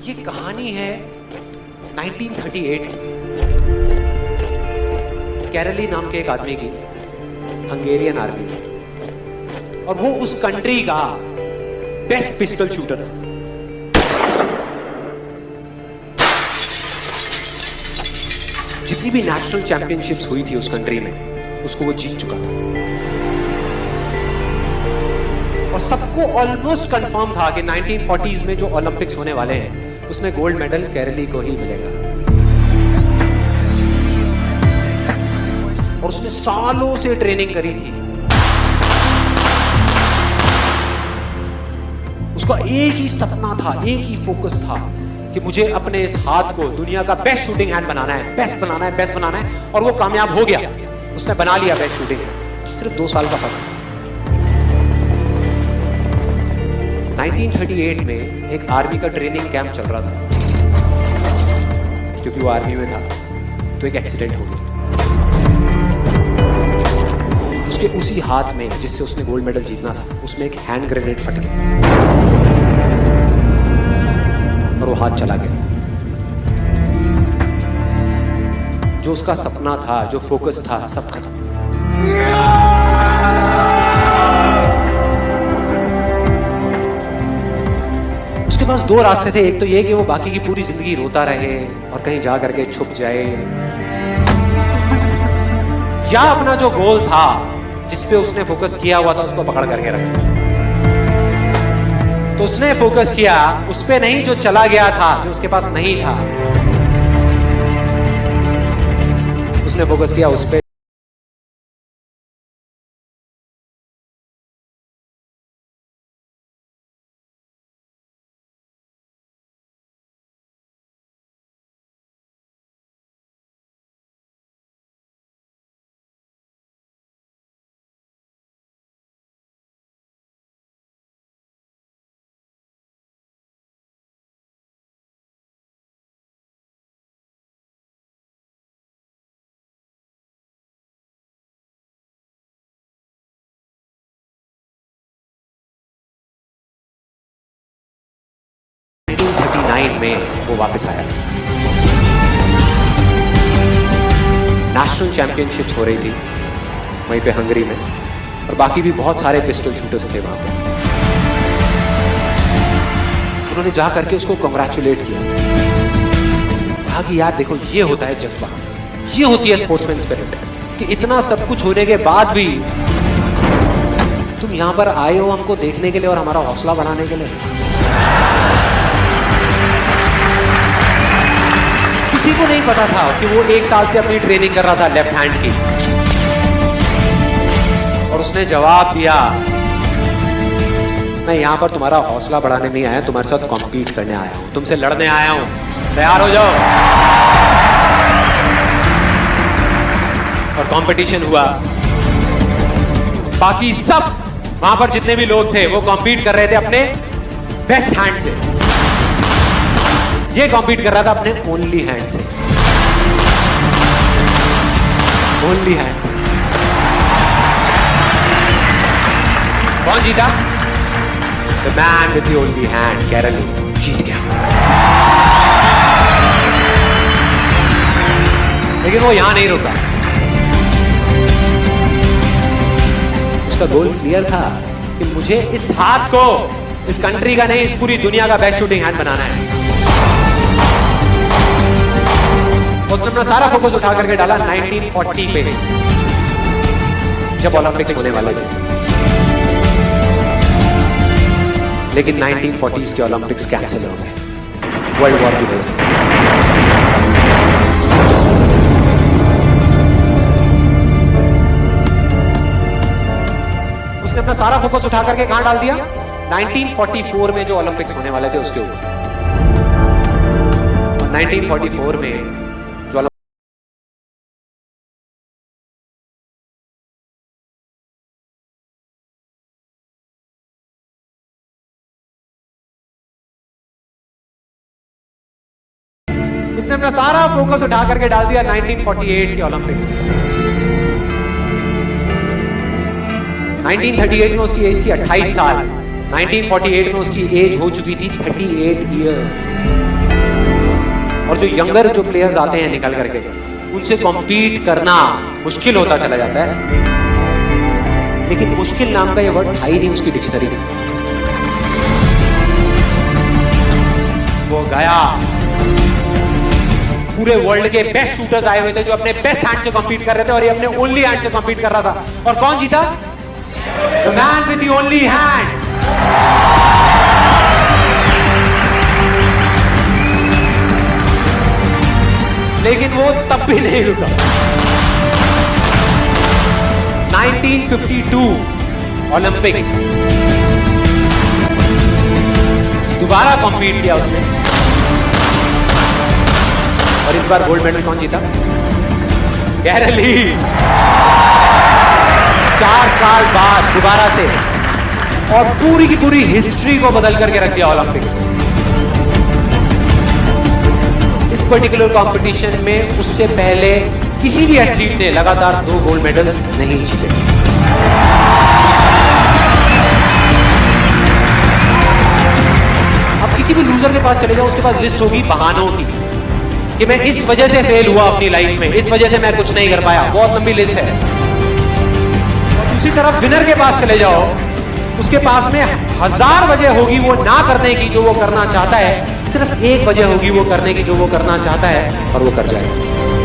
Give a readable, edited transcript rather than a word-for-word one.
ये कहानी है 1938 कैरली नाम के एक आदमी की, हंगेरियन आर्मी में, और वो उस कंट्री का बेस्ट पिस्टल शूटर था। जितनी भी नेशनल चैंपियनशिप्स हुई थी उस कंट्री में, उसको वो जीत चुका था। और सबको ऑलमोस्ट कंफर्म था कि 1940s में जो ओलंपिक्स होने वाले हैं उसमें गोल्ड मेडल केरली को ही मिलेगा। और उसने सालों से ट्रेनिंग करी थी। उसका एक ही सपना था, एक ही फोकस था कि मुझे अपने इस हाथ को दुनिया का बेस्ट शूटिंग हैंड बनाना है, बेस्ट बनाना है, बेस्ट बनाना है। और वो कामयाब हो गया, उसने बना लिया बेस्ट शूटिंग हैंड। सिर्फ 2 साल का फर्क था। 1938 में एक आर्मी का ट्रेनिंग कैंप चल रहा था। क्योंकि वो आर्मी में था तो एक एक्सीडेंट हो गया। उसके उसी हाथ में जिससे उसने गोल्ड मेडल जीतना था, उसमें एक हैंड ग्रेनेड फट गया और वो हाथ चला गया। जो उसका सपना था, जो फोकस था, सब खत्म। उसके पास 2 रास्ते थे। एक तो ये कि वो बाकी की पूरी जिंदगी रोता रहे और कहीं जा करके छुप जाए, या अपना जो गोल था जिस पे उसने फोकस किया हुआ था उसको पकड़ करके रखा। तो उसने फोकस किया उस पे नहीं जो चला गया था, जो उसके पास नहीं था। उसने फोकस किया उस पे। में वो वापस आया। नेशनल चैंपियनशिप्स हो रही थी वहीं पे हंगरी में, और बाकी भी बहुत सारे पिस्टल शूटर्स थे वहां पे। उन्होंने जा करके उसको कांग्रेचुलेट किया, कहा कि यार देखो ये होता है जज्बा, ये होती है स्पोर्ट्समैन स्पिरिट, कि इतना सब कुछ होने के बाद भी तुम यहां पर आए हो हमको देखने के लिए और हमारा हौसला बढ़ाने के लिए। किसी को नहीं पता था कि वो 1 साल से अपनी ट्रेनिंग कर रहा था लेफ्ट हैंड की, और उसने जवाब दिया, मैं यहां पर तुम्हारा हौसला बढ़ाने नहीं आया, तुम्हारे साथ कॉम्पीट करने आया हूं, तुमसे लड़ने आया हूं, तैयार हो जाओ। और कंपटीशन हुआ। बाकी सब वहां पर जितने भी लोग थे वो कॉम्पीट कर रहे थे अपने बेस्ट हैंड से, ये कॉम्पीट कर रहा था अपने ओनली हैंड से, ओनली हैंड से। कौन जीता? The man with the only hand, Karoly जीत गया। लेकिन वो यहां नहीं रुका। उसका गोल क्लियर था कि मुझे इस हाथ को इस कंट्री का नहीं, इस पूरी दुनिया का बेस्ट शूटिंग हैंड बनाना है। उसने अपना सारा फोकस उठा करके डाला 1940 पे, जब ओलंपिक्स होने वाले थे। लेकिन 1940s के ओलंपिक्स कैंसिल हो गए वर्ल्ड वॉर की वजह से। उसने अपना सारा फोकस उठा करके कहां डाल दिया? 1944 में जो ओलंपिक्स होने वाले थे उसके ऊपर। 1944 में जो उसने अपना सारा फोकस उठा करके डाल दिया 1948 के ओलंपिक्स में। 1938 में उसकी एज थी 28 साल, 1948 में उसकी एज हो चुकी थी 38 इयर्स। और जो यंगर जो प्लेयर्स आते हैं निकल करके, उनसे कॉम्पीट करना मुश्किल होता चला जाता है। लेकिन मुश्किल नाम का ये वर्ड था ही नहीं उसकी डिक्शनरी में। वो गया, पूरे वर्ल्ड के बेस्ट शूटर्स आए हुए थे जो अपने बेस्ट हैंड से कॉम्पीट कर रहे थे, और ये अपने ओनली हैंड से कॉम्पीट कर रहा था। और कौन जीता? The man with the only hand. लेकिन वो तब भी नहीं रुका। 1952 ओलंपिक्स, दोबारा कॉम्पीट किया उसने, और इस बार गोल्ड मेडल कौन जीता? गैरल ली। 4 साल बाद दोबारा से, और पूरी की पूरी हिस्ट्री को बदल करके रख दिया ओलंपिक्स। इस पर्टिकुलर कंपटीशन में उससे पहले किसी भी एथलीट ने लगातार 2 गोल्ड मेडल्स नहीं जीते। अब किसी भी लूजर के पास चले जाओ, उसके पास लिस्ट होगी बहानों की कि मैं इस वजह से फेल हुआ अपनी लाइफ में, इस वजह से मैं कुछ नहीं कर पाया। बहुत लंबी लिस्ट है। और दूसरी तरफ विनर के पास चले जाओ, उसके पास में 1000 वजह होगी वो ना करने की जो वो करना चाहता है, सिर्फ एक वजह होगी वो करने की जो वो करना चाहता है, और वो कर जाएगा।